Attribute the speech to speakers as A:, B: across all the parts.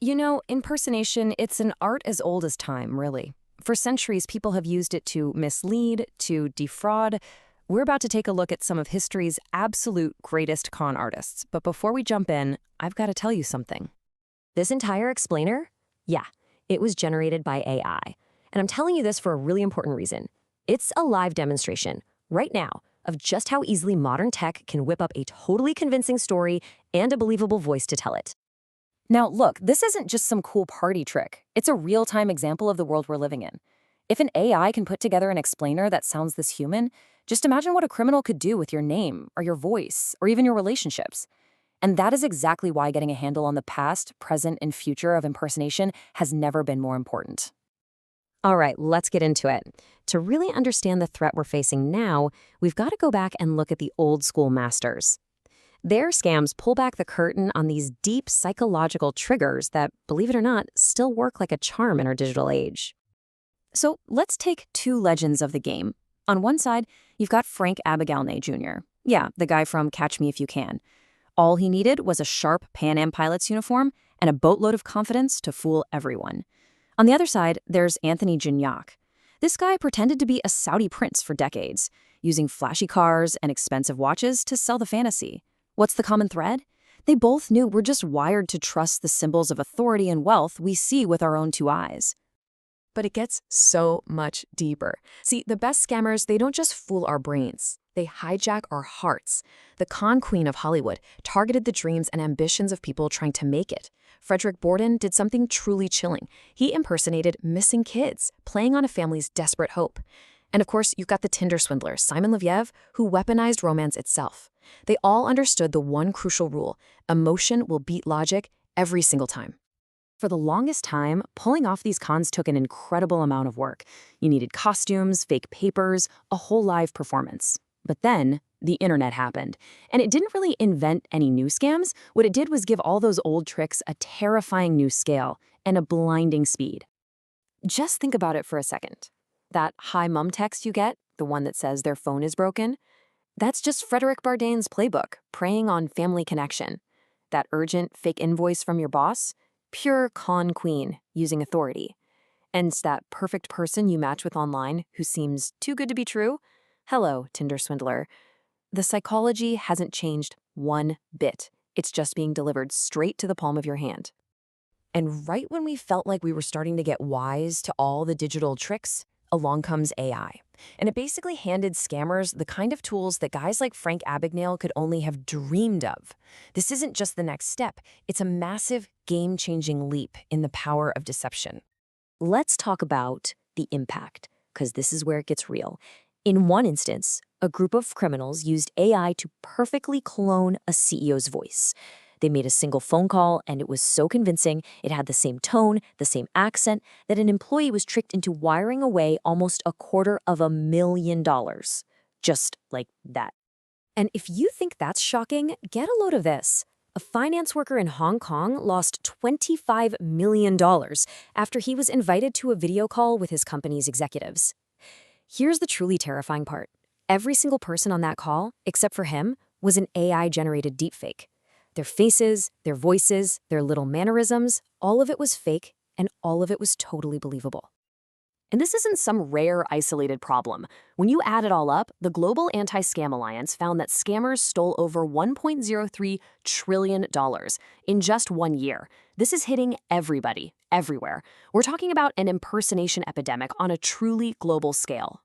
A: Impersonation, it's an art as old as time, really. For centuries, people have used it to mislead, to defraud. We're about to take a look at some of history's absolute greatest con artists. But before we jump in, I've got to tell you something.
B: This entire explainer? Yeah, it was generated by AI. And I'm telling you this for a really important reason. It's a live demonstration, right now, of just how easily modern tech can whip up a totally convincing story and a believable voice to tell it.
A: Now, look, this isn't just some cool party trick. It's a real-time example of the world we're living in. If an AI can put together an explainer that sounds this human, just imagine what a criminal could do with your name, or your voice, or even your relationships. And that is exactly why getting a handle on the past, present, and future of impersonation has never been more important.
B: All right, let's get into it. To really understand the threat we're facing now, we've got to go back and look at the old school masters. Their scams pull back the curtain on these deep psychological triggers that, believe it or not, still work like a charm in our digital age.
A: So let's take two legends of the game. On one side, you've got Frank Abagnale Jr. Yeah, the guy from Catch Me If You Can. All he needed was a sharp Pan Am pilot's uniform and a boatload of confidence to fool everyone. On the other side, there's Anthony Gignac. This guy pretended to be a Saudi prince for decades, using flashy cars and expensive watches to sell the fantasy. What's the common thread? They both knew we're just wired to trust the symbols of authority and wealth we see with our own two eyes.
C: But it gets so much deeper. See, the best scammers, they don't just fool our brains. They hijack our hearts. The con queen of Hollywood targeted the dreams and ambitions of people trying to make it. Frédéric Bourdin did something truly chilling. He impersonated missing kids, playing on a family's desperate hope. And of course, you've got the Tinder Swindler, Simon Leviev, who weaponized romance itself. They all understood the one crucial rule: emotion will beat logic every single time.
A: For the longest time, pulling off these cons took an incredible amount of work. You needed costumes, fake papers, a whole live performance. But then, the internet happened. And it didn't really invent any new scams. What it did was give all those old tricks a terrifying new scale and a blinding speed. Just think about it for a second. That hi mum text you get, the one that says their phone is broken, that's just Frédéric Bourdin's playbook, preying on family connection. That urgent fake invoice from your boss, pure con queen using authority. And that perfect person you match with online who seems too good to be true. Hello, Tinder Swindler. The psychology hasn't changed one bit. It's just being delivered straight to the palm of your hand.
B: And right when we felt like we were starting to get wise to all the digital tricks, along comes AI. And it basically handed scammers the kind of tools that guys like Frank Abagnale could only have dreamed of. This isn't just the next step. It's a massive, game-changing leap in the power of deception. Let's talk about the impact, because this is where it gets real. In one instance, a group of criminals used AI to perfectly clone a CEO's voice. They made a single phone call, and it was so convincing, it had the same tone, the same accent, that an employee was tricked into wiring away almost $250,000. Just like that. And if you think that's shocking, get a load of this. A finance worker in Hong Kong lost $25 million after he was invited to a video call with his company's executives. Here's the truly terrifying part. Every single person on that call, except for him, was an AI-generated deepfake. Their faces, their voices, their little mannerisms, all of it was fake, and all of it was totally believable. And this isn't some rare, isolated problem. When you add it all up, the Global Anti-Scam Alliance found that scammers stole over $1.03 trillion in just 1 year. This is hitting everybody, everywhere. We're talking about an impersonation epidemic on a truly global scale.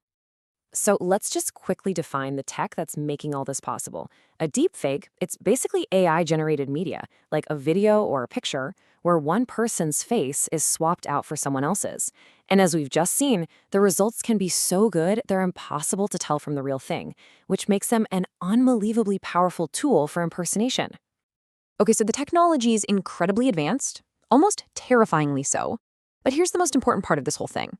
B: So let's just quickly define the tech that's making all this possible. A deepfake, it's basically AI-generated media, like a video or a picture, where one person's face is swapped out for someone else's. And as we've just seen, the results can be so good they're impossible to tell from the real thing, which makes them an unbelievably powerful tool for impersonation. Okay, so the technology is incredibly advanced, almost terrifyingly so. But here's the most important part of this whole thing.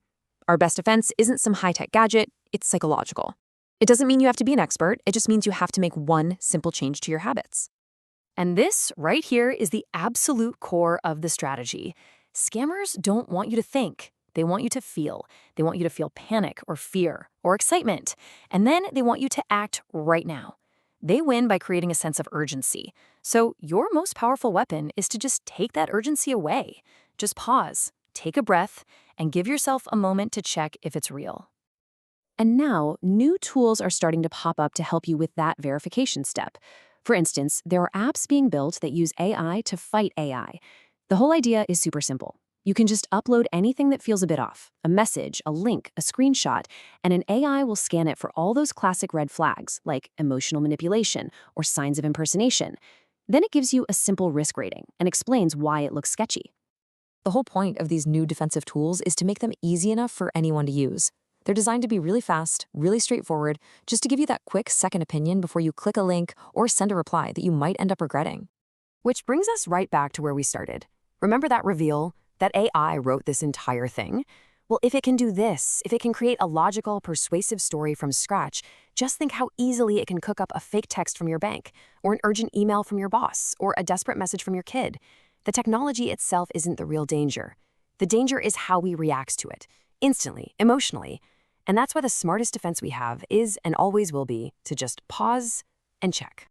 B: Our best defense isn't some high-tech gadget, it's psychological. It doesn't mean you have to be an expert, it just means you have to make one simple change to your habits. And this right here is the absolute core of the strategy. Scammers don't want you to think. They want you to feel. They want you to feel panic or fear or excitement. And then they want you to act right now. They win by creating a sense of urgency. So your most powerful weapon is to just take that urgency away. Just pause, take a breath, and give yourself a moment to check if it's real.
A: And now, new tools are starting to pop up to help you with that verification step. For instance, there are apps being built that use AI to fight AI. The whole idea is super simple. You can just upload anything that feels a bit off, a message, a link, a screenshot, and an AI will scan it for all those classic red flags, like emotional manipulation or signs of impersonation. Then it gives you a simple risk rating and explains why it looks sketchy.
C: The whole point of these new defensive tools is to make them easy enough for anyone to use. They're designed to be really fast, really straightforward, just to give you that quick second opinion before you click a link or send a reply that you might end up regretting. Which brings us right back to where we started. Remember that reveal? That AI wrote this entire thing? Well, if it can do this, if it can create a logical, persuasive story from scratch, just think how easily it can cook up a fake text from your bank, or an urgent email from your boss, or a desperate message from your kid. The technology itself isn't the real danger. The danger is how we react to it, instantly, emotionally. And that's why the smartest defense we have is and always will be to just pause and check.